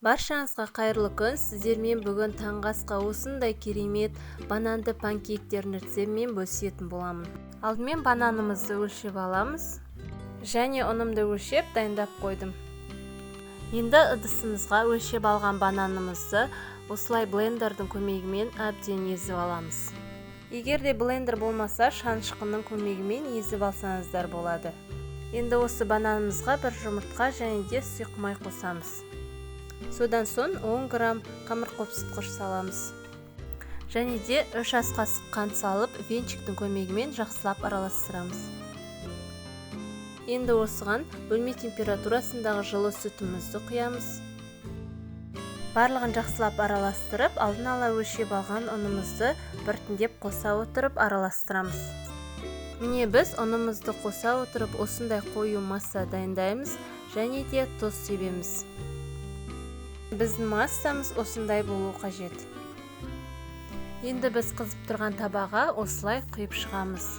Баршаңызға қайырлы күн. Сіздермен бүгін таңғы асқа осындай керемет бананды панкейктердің рецептімен бөлісетін боламын. Алдымен бананымызды өлшеп аламыз. Және ұнымды өлшеп дайындап қойдым. Енді ыдысымызға өлшеп алған бананымызды осылай блендердің көмегімен әбден езіп аламыз. Егер де блендер болмаса, шанышқының көмегімен езіп алсаңыздар болады. Енді осы бананымызға бір жұмыртқа және де сұйық май қосамыз. Содан соң 10 грамм қамыр қопсытқыш саламыз. Және де 3 ас қасық қант салып, венчиктің көмегімен жақсылап араластырамыз. Енді осыған бөлме температурасындағы жылы сүтімізді құямыз. Барлығын жақсылап араластырып, алдын ала өлшеп алған ұнымызды біртіндеп қоса отырып араластырамыз. Міне біз ұнымызды қоса отырып, осындай қою масса дайындаймыз және де тұз себеміз. Біздің массамыз осындай болу қажет. Енді біз қызып тұрған табаға осылай құйып шығамыз.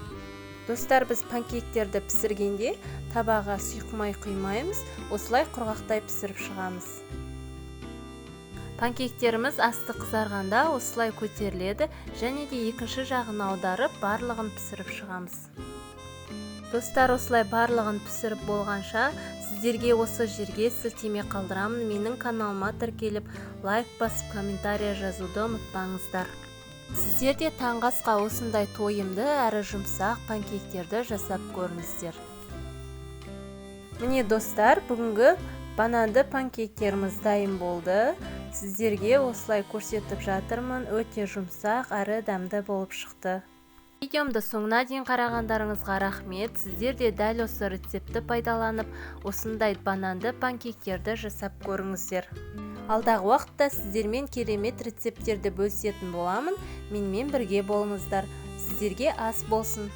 Достар, біз панкейктерді пісіргенде табаға сұйық май құймаймыз, осылай құрғақтай пісіріп шығамыз. Панкейктеріміз асты қызарғанда осылай көтеріледі және де екінші жағын аударып барлығын пісіріп шығамыз. Достар, осылай барлығын пісіріп болғанша, сіздерге осы жерге сілтеме қалдырамын. Менің каналыма тіркеліп, лайк басып, комментария жазуды ұмытпаңыздар. Сіздер де таңғы асқа осындай тойымды әрі жұмсақ панкейктерді жасап көріңіздер. Міне достар, бүгінгі бананды панкейктеріміз дайын болды. Сіздерге осылай көрсетіп жатырмын. Өте жұмсақ әрі дәмді болып шықты. Видеомды соңына дейін қарағандарыңызға рахмет. Сіздер де дәл осы рецепті пайдаланып, осындай бананды панкейктерді жасап көріңіздер. Алдағы уақытта сіздермен керемет рецепттерді бөлісетін боламын. Менімен бірге болыңыздар. Сіздерге ас болсын.